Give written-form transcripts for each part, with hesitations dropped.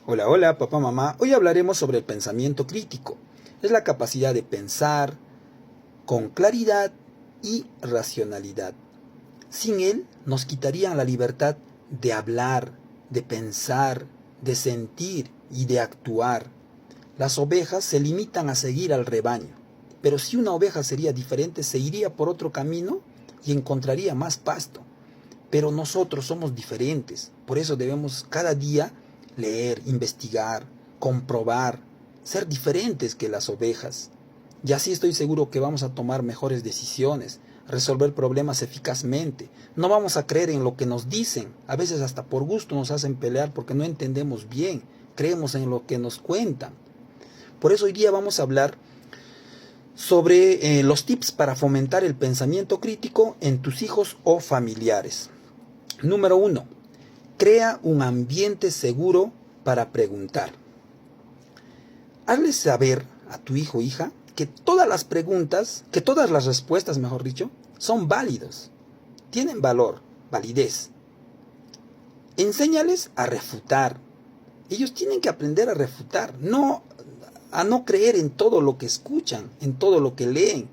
Hola, hola, papá, mamá. Hoy hablaremos sobre el pensamiento crítico. Es la capacidad de pensar con claridad y racionalidad. Sin él nos quitarían la libertad de hablar, de pensar, de sentir y de actuar. Las ovejas se limitan a seguir al rebaño, pero si una oveja sería diferente, se iría por otro camino y encontraría más pasto. Pero nosotros somos diferentes, por eso debemos cada día leer, investigar, comprobar, ser diferentes que las ovejas. Y así estoy seguro que vamos a tomar mejores decisiones, resolver problemas eficazmente. No vamos a creer en lo que nos dicen, a veces hasta por gusto nos hacen pelear porque no entendemos bien, creemos en lo que nos cuentan. Por eso hoy día vamos a hablar sobre los tips para fomentar el pensamiento crítico en tus hijos o familiares. Número 1. Crea un ambiente seguro para preguntar. Hazle saber a tu hijo o hija que todas las preguntas, que todas las respuestas, mejor dicho, son válidos, tienen valor, validez. Enséñales a refutar. Ellos tienen que aprender a refutar, a no creer en todo lo que escuchan, en todo lo que leen.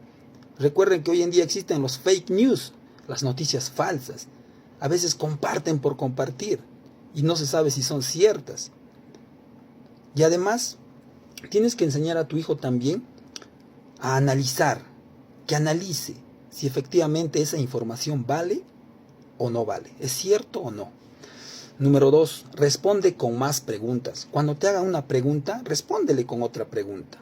Recuerden que hoy en día existen los fake news, las noticias falsas. A veces comparten por compartir y no se sabe si son ciertas. Y además, tienes que enseñar a tu hijo también a analizar, que analice si efectivamente esa información vale o no vale, es cierto o no. Número 2, responde con más preguntas. Cuando te haga una pregunta, respóndele con otra pregunta.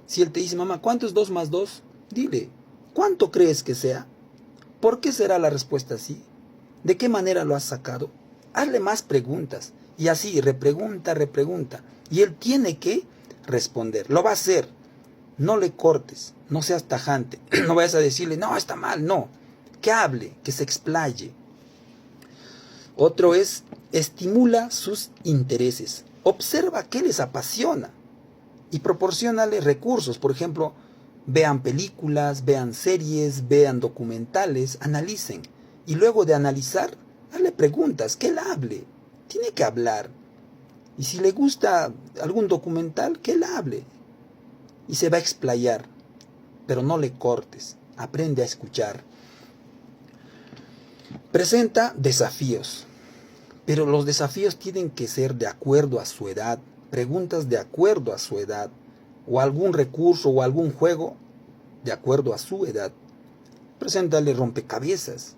Si él te dice, mamá, ¿cuánto es 2 más 2? Dile, ¿cuánto crees que sea? ¿Por qué será la respuesta así? ¿De qué manera lo has sacado? Hazle más preguntas y así repregunta. Y él tiene que responder. Lo va a hacer. No le cortes, no seas tajante. No vayas a decirle, no, está mal, no. Que hable, que se explaye. Otro es, estimula sus intereses. Observa qué les apasiona y proporciónale recursos. Por ejemplo, vean películas, vean series, vean documentales, analicen. Y luego de analizar, hazle preguntas, que él hable. Tiene que hablar. Y si le gusta algún documental, que él hable. Y se va a explayar. Pero no le cortes. Aprende a escuchar. Presenta desafíos. Pero los desafíos tienen que ser de acuerdo a su edad. Preguntas de acuerdo a su edad. O algún recurso o algún juego de acuerdo a su edad. Preséntale rompecabezas,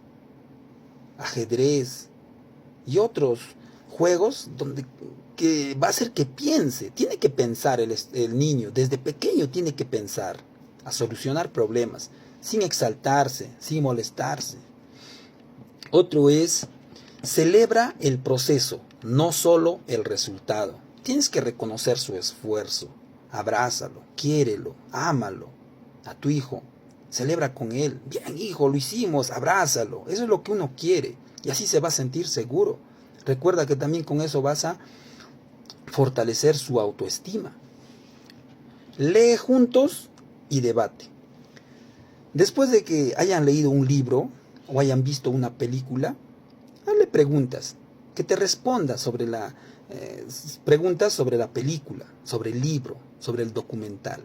ajedrez y otros juegos que va a hacer que piense. Tiene que pensar el niño, desde pequeño tiene que pensar a solucionar problemas, sin exaltarse, sin molestarse. Otro es, celebra el proceso, no solo el resultado. Tienes que reconocer su esfuerzo, abrázalo, quiérelo, ámalo a tu hijo. Celebra con él. Bien, hijo, lo hicimos, abrázalo. Eso es lo que uno quiere. Y así se va a sentir seguro. Recuerda que también con eso vas a fortalecer su autoestima. Lee juntos y debate. Después de que hayan leído un libro o hayan visto una película, hazle preguntas. Que te responda sobre preguntas sobre la película, sobre el libro, sobre el documental.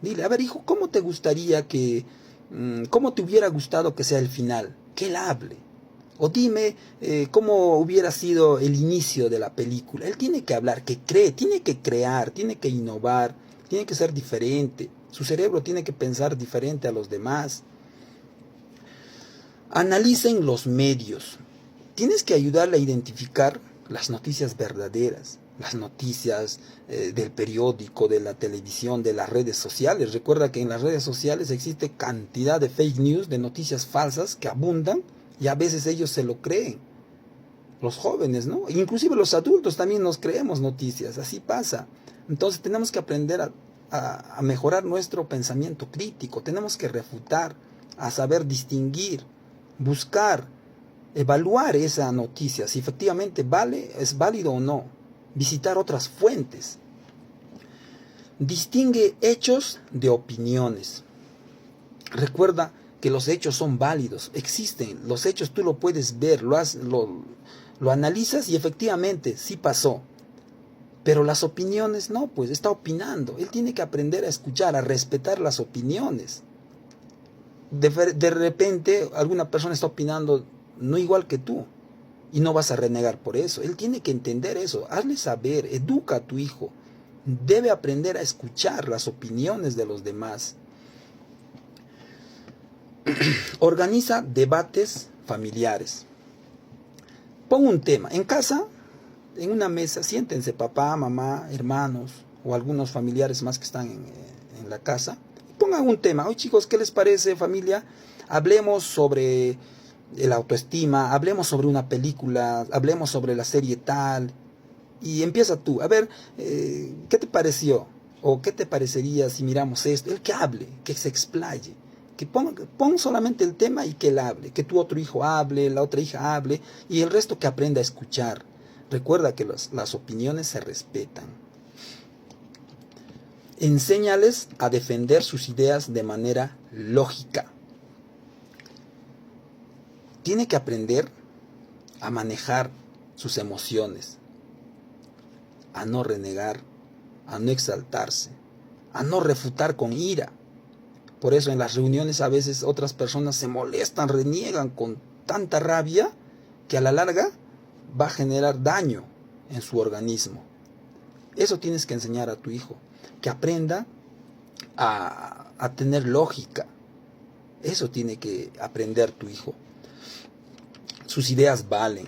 Dile, a ver, hijo, ¿cómo te gustaría cómo te hubiera gustado que sea el final? Que él hable. O dime cómo hubiera sido el inicio de la película. Él tiene que hablar, que cree, tiene que crear, tiene que innovar, tiene que ser diferente. Su cerebro tiene que pensar diferente a los demás. Analicen los medios. Tienes que ayudarle a identificar las noticias verdaderas. Las noticias del periódico, de la televisión, de las redes sociales. Recuerda que en las redes sociales existe cantidad de fake news, de noticias falsas que abundan y a veces ellos se lo creen. Los jóvenes, ¿no? Inclusive los adultos también nos creemos noticias, así pasa. Entonces tenemos que aprender a mejorar nuestro pensamiento crítico, tenemos que refutar, a saber distinguir, buscar, evaluar esa noticia, si efectivamente es válido o no. Visitar otras fuentes. Distingue hechos de opiniones. Recuerda que los hechos son válidos, existen, los hechos tú lo puedes ver, lo analizas y efectivamente sí pasó. Pero las opiniones no, pues está opinando. Él tiene que aprender a escuchar, a respetar las opiniones. De repente alguna persona está opinando no igual que tú y no vas a renegar por eso. Él tiene que entender eso. Hazle saber, educa a tu hijo. Debe aprender a escuchar las opiniones de los demás. Organiza debates familiares. Pon un tema. En casa, en una mesa, siéntense papá, mamá, hermanos o algunos familiares más que están en la casa. Pongan un tema. Oye chicos, ¿qué les parece, familia? Hablemos sobre la autoestima, hablemos sobre una película, hablemos sobre la serie tal. Y empieza tú. A ver, ¿qué te pareció? ¿O qué te parecería si miramos esto? El que hable, que se explaye. Que pon solamente el tema y que él hable. Que tu otro hijo hable, la otra hija hable. Y el resto que aprenda a escuchar. Recuerda que las opiniones se respetan. Enséñales a defender sus ideas de manera lógica. Tiene que aprender a manejar sus emociones, a no renegar, a no exaltarse, a no refutar con ira. Por eso en las reuniones a veces otras personas se molestan, reniegan con tanta rabia que a la larga va a generar daño en su organismo. Eso tienes que enseñar a tu hijo, que aprenda a tener lógica. Eso tiene que aprender tu hijo. Sus ideas valen.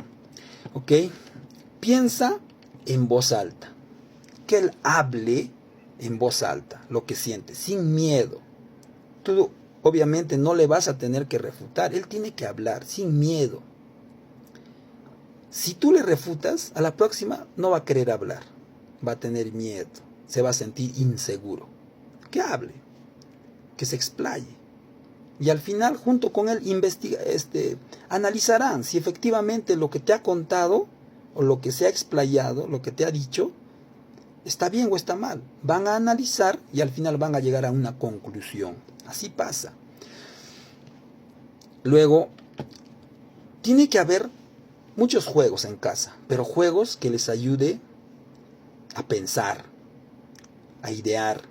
¿Ok? Piensa en voz alta. Que él hable en voz alta lo que siente, sin miedo. Tú obviamente no le vas a tener que refutar. Él tiene que hablar sin miedo. Si tú le refutas, a la próxima no va a querer hablar. Va a tener miedo. Se va a sentir inseguro. Que hable. Que se explaye. Y al final, junto con él, analizarán si efectivamente lo que te ha contado, o lo que se ha explayado, lo que te ha dicho, está bien o está mal. Van a analizar y al final van a llegar a una conclusión. Así pasa. Luego, tiene que haber muchos juegos en casa, pero juegos que les ayude a pensar, a idear.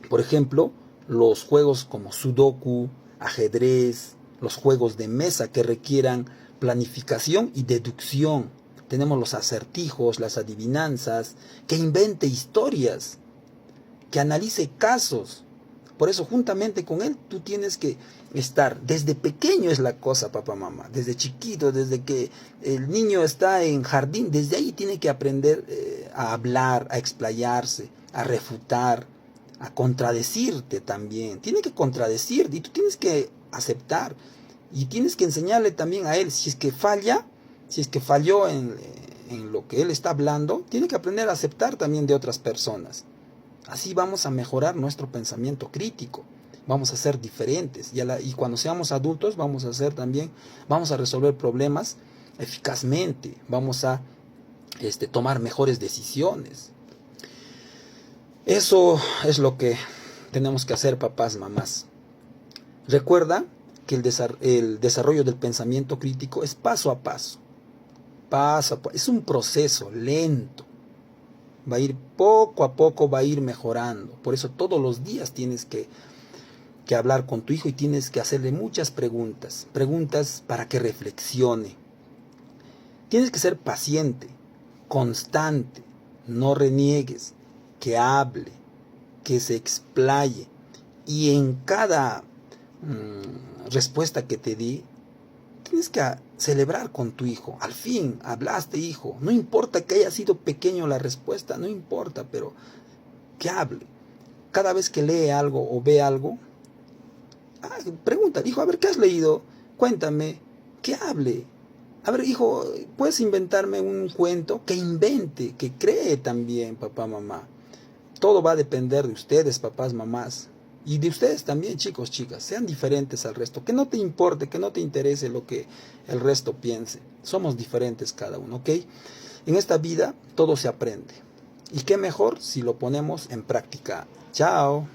Por ejemplo, los juegos como Sudoku, ajedrez, los juegos de mesa que requieran planificación y deducción. Tenemos los acertijos, las adivinanzas, que invente historias, que analice casos. Por eso, juntamente con él, tú tienes que estar. Desde pequeño es la cosa, papá, mamá. Desde chiquito, desde que el niño está en jardín, desde ahí tiene que aprender a hablar, a explayarse, a refutar, a contradecirte también. Tiene que contradecirte y tú tienes que aceptar. Y tienes que enseñarle también a él, si es que falla, si es que falló en lo que él está hablando, tiene que aprender a aceptar también de otras personas. Así vamos a mejorar nuestro pensamiento crítico. Vamos a ser diferentes. Y cuando seamos adultos vamos a resolver problemas eficazmente. Vamos a tomar mejores decisiones. Eso es lo que tenemos que hacer, papás, mamás. Recuerda que el desarrollo del pensamiento crítico es paso a paso. Paso a paso. Es un proceso lento. Va a ir poco a poco, va a ir mejorando. Por eso todos los días tienes que hablar con tu hijo y tienes que hacerle muchas preguntas. Preguntas para que reflexione. Tienes que ser paciente, constante, no reniegues, que hable, que se explaye. Y en cada respuesta que te di, tienes que celebrar con tu hijo. Al fin, hablaste, hijo. No importa que haya sido pequeño la respuesta, no importa, pero que hable. Cada vez que lee algo o ve algo, pregunta, hijo, a ver, ¿qué has leído? Cuéntame, que hable. A ver, hijo, ¿puedes inventarme un cuento? Que invente, que cree también, papá, mamá. Todo va a depender de ustedes, papás, mamás. Y de ustedes también, chicos, chicas, sean diferentes al resto. Que no te importe, que no te interese lo que el resto piense. Somos diferentes cada uno, ¿ok? En esta vida todo se aprende. Y qué mejor si lo ponemos en práctica. Chao.